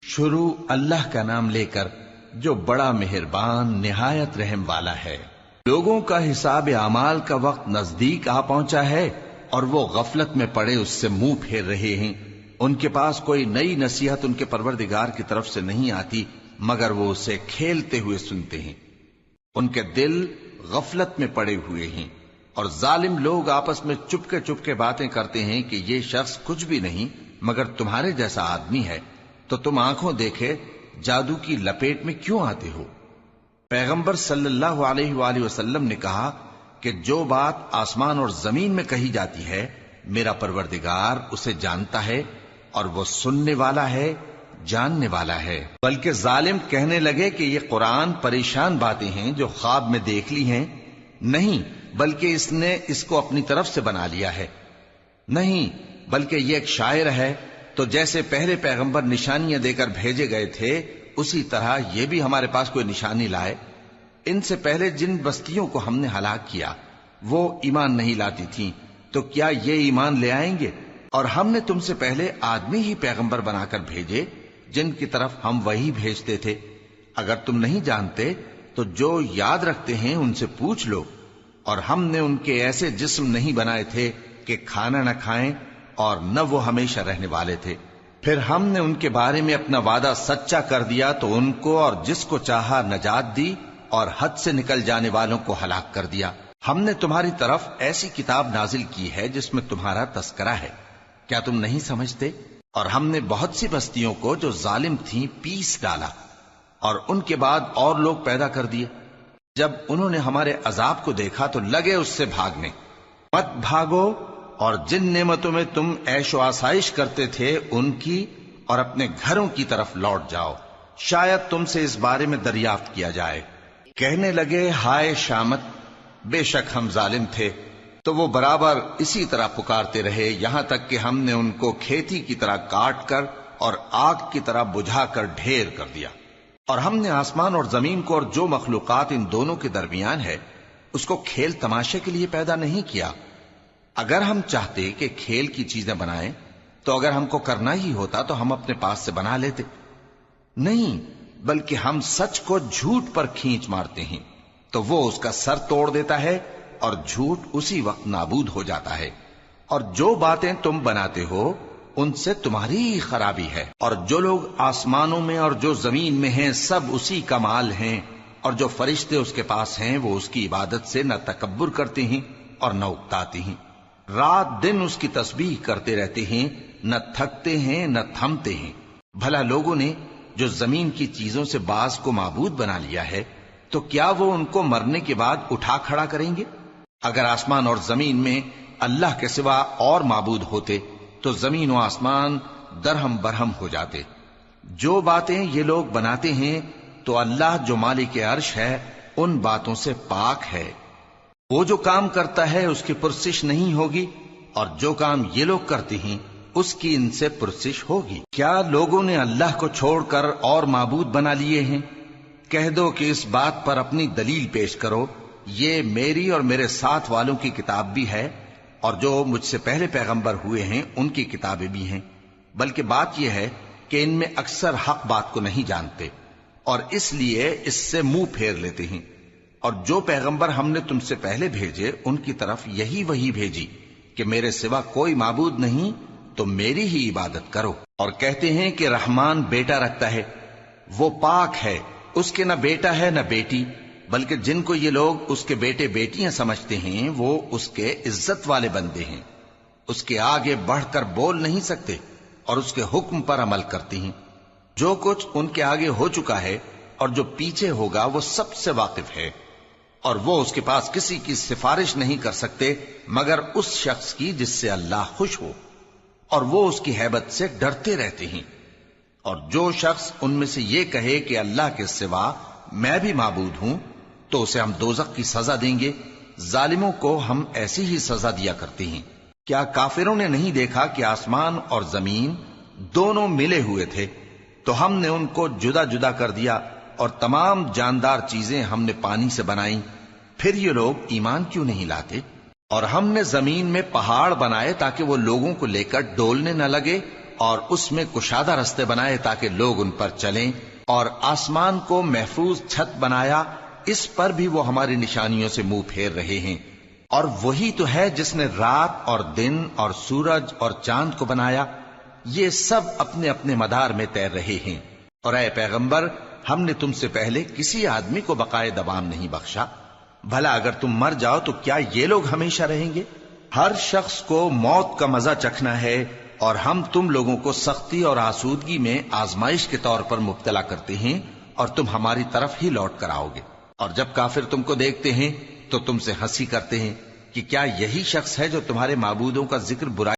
شروع اللہ کا نام لے کر جو بڑا مہربان نہایت رحم والا ہے۔ لوگوں کا حساب اعمال کا وقت نزدیک آ پہنچا ہے اور وہ غفلت میں پڑے اس سے منہ پھیر رہے ہیں۔ ان کے پاس کوئی نئی نصیحت ان کے پروردگار کی طرف سے نہیں آتی مگر وہ اسے کھیلتے ہوئے سنتے ہیں۔ ان کے دل غفلت میں پڑے ہوئے ہیں اور ظالم لوگ آپس میں چپکے باتیں کرتے ہیں کہ یہ شخص کچھ بھی نہیں مگر تمہارے جیسا آدمی ہے، تو تم آنکھوں دیکھے جادو کی لپیٹ میں کیوں آتے ہو؟ پیغمبر صلی اللہ علیہ وآلہ وسلم نے کہا کہ جو بات آسمان اور زمین میں کہی جاتی ہے میرا پروردگار اسے جانتا ہے اور وہ سننے والا ہے، جاننے والا ہے۔ بلکہ ظالم کہنے لگے کہ یہ قرآن پریشان باتیں ہیں جو خواب میں دیکھ لی ہیں، نہیں بلکہ اس نے اس کو اپنی طرف سے بنا لیا ہے، نہیں بلکہ یہ ایک شاعر ہے۔ تو جیسے پہلے پیغمبر نشانیاں دے کر بھیجے گئے تھے اسی طرح یہ بھی ہمارے پاس کوئی نشانی لائے۔ ان سے پہلے جن بستیوں کو ہم نے ہلاک کیا وہ ایمان نہیں لاتی تھیں، تو کیا یہ ایمان لے آئیں گے؟ اور ہم نے تم سے پہلے آدمی ہی پیغمبر بنا کر بھیجے جن کی طرف ہم وہی بھیجتے تھے۔ اگر تم نہیں جانتے تو جو یاد رکھتے ہیں ان سے پوچھ لو۔ اور ہم نے ان کے ایسے جسم نہیں بنائے تھے کہ کھانا نہ کھائیں اور نہ وہ ہمیشہ رہنے والے تھے۔ پھر ہم نے ان کے بارے میں اپنا وعدہ سچا کر دیا تو ان کو اور جس کو چاہا نجات دی اور حد سے نکل جانے والوں کو ہلاک کر دیا۔ ہم نے تمہاری طرف ایسی کتاب نازل کی ہے جس میں تمہارا تذکرہ ہے، کیا تم نہیں سمجھتے؟ اور ہم نے بہت سی بستیوں کو جو ظالم تھیں پیس ڈالا اور ان کے بعد اور لوگ پیدا کر دیے۔ جب انہوں نے ہمارے عذاب کو دیکھا تو لگے اس سے بھاگنے۔ مت بھاگو اور جن نعمتوں میں تم عیش و آسائش کرتے تھے ان کی اور اپنے گھروں کی طرف لوٹ جاؤ، شاید تم سے اس بارے میں دریافت کیا جائے۔ کہنے لگے ہائے شامت، بے شک ہم ظالم تھے۔ تو وہ برابر اسی طرح پکارتے رہے یہاں تک کہ ہم نے ان کو کھیتی کی طرح کاٹ کر اور آگ کی طرح بجھا کر ڈھیر کر دیا۔ اور ہم نے آسمان اور زمین کو اور جو مخلوقات ان دونوں کے درمیان ہے اس کو کھیل تماشے کے لیے پیدا نہیں کیا۔ اگر ہم چاہتے کہ کھیل کی چیزیں بنائیں تو اگر ہم کو کرنا ہی ہوتا تو ہم اپنے پاس سے بنا لیتے، نہیں بلکہ ہم سچ کو جھوٹ پر کھینچ مارتے ہیں تو وہ اس کا سر توڑ دیتا ہے اور جھوٹ اسی وقت نابود ہو جاتا ہے۔ اور جو باتیں تم بناتے ہو ان سے تمہاری ہی خرابی ہے۔ اور جو لوگ آسمانوں میں اور جو زمین میں ہیں سب اسی کا مال ہیں، اور جو فرشتے اس کے پاس ہیں وہ اس کی عبادت سے نہ تکبر کرتے ہیں اور نہ اکتاتے ہیں، رات دن اس کی تسبیح کرتے رہتے ہیں، نہ تھکتے ہیں نہ تھمتے ہیں۔ بھلا لوگوں نے جو زمین کی چیزوں سے بعض کو معبود بنا لیا ہے تو کیا وہ ان کو مرنے کے بعد اٹھا کھڑا کریں گے؟ اگر آسمان اور زمین میں اللہ کے سوا اور معبود ہوتے تو زمین و آسمان درہم برہم ہو جاتے۔ جو باتیں یہ لوگ بناتے ہیں تو اللہ جو مالک عرش ہے ان باتوں سے پاک ہے۔ وہ جو کام کرتا ہے اس کی پرسش نہیں ہوگی، اور جو کام یہ لوگ کرتے ہیں اس کی ان سے پرسش ہوگی۔ کیا لوگوں نے اللہ کو چھوڑ کر اور معبود بنا لیے ہیں؟ کہہ دو کہ اس بات پر اپنی دلیل پیش کرو، یہ میری اور میرے ساتھ والوں کی کتاب بھی ہے اور جو مجھ سے پہلے پیغمبر ہوئے ہیں ان کی کتابیں بھی ہیں۔ بلکہ بات یہ ہے کہ ان میں اکثر حق بات کو نہیں جانتے اور اس لیے اس سے منہ پھیر لیتے ہیں۔ اور جو پیغمبر ہم نے تم سے پہلے بھیجے ان کی طرف یہی وحی بھیجی کہ میرے سوا کوئی معبود نہیں تو میری ہی عبادت کرو۔ اور کہتے ہیں کہ رحمان بیٹا رکھتا ہے، وہ پاک ہے، اس کے نہ بیٹا ہے نہ بیٹی، بلکہ جن کو یہ لوگ اس کے بیٹے بیٹیاں سمجھتے ہیں وہ اس کے عزت والے بندے ہیں، اس کے آگے بڑھ کر بول نہیں سکتے اور اس کے حکم پر عمل کرتے ہیں۔ جو کچھ ان کے آگے ہو چکا ہے اور جو پیچھے ہوگا وہ سب سے واقف ہے، اور وہ اس کے پاس کسی کی سفارش نہیں کر سکتے مگر اس شخص کی جس سے اللہ خوش ہو، اور وہ اس کی ہیبت سے ڈرتے رہتے ہیں۔ اور جو شخص ان میں سے یہ کہے کہ اللہ کے سوا میں بھی معبود ہوں تو اسے ہم دوزخ کی سزا دیں گے۔ ظالموں کو ہم ایسی ہی سزا دیا کرتے ہیں۔ کیا کافروں نے نہیں دیکھا کہ آسمان اور زمین دونوں ملے ہوئے تھے تو ہم نے ان کو جدا جدا کر دیا، اور تمام جاندار چیزیں ہم نے پانی سے بنائیں، پھر یہ لوگ ایمان کیوں نہیں لاتے؟ اور ہم نے زمین میں پہاڑ بنائے تاکہ وہ لوگوں کو لے کر ڈولنے نہ لگے، اور اس میں کشادہ رستے بنائے تاکہ لوگ ان پر چلیں، اور آسمان کو محفوظ چھت بنایا، اس پر بھی وہ ہماری نشانیوں سے منہ پھیر رہے ہیں۔ اور وہی تو ہے جس نے رات اور دن اور سورج اور چاند کو بنایا، یہ سب اپنے اپنے مدار میں تیر رہے ہیں۔ اور اے پیغمبر، ہم نے تم سے پہلے کسی آدمی کو بقائے دوام نہیں بخشا، بھلا اگر تم مر جاؤ تو کیا یہ لوگ ہمیشہ رہیں گے؟ ہر شخص کو موت کا مزہ چکھنا ہے، اور ہم تم لوگوں کو سختی اور آسودگی میں آزمائش کے طور پر مبتلا کرتے ہیں، اور تم ہماری طرف ہی لوٹ کر آؤ گے۔ اور جب کافر تم کو دیکھتے ہیں تو تم سے ہنسی کرتے ہیں کہ کیا یہی شخص ہے جو تمہارے معبودوں کا ذکر برائی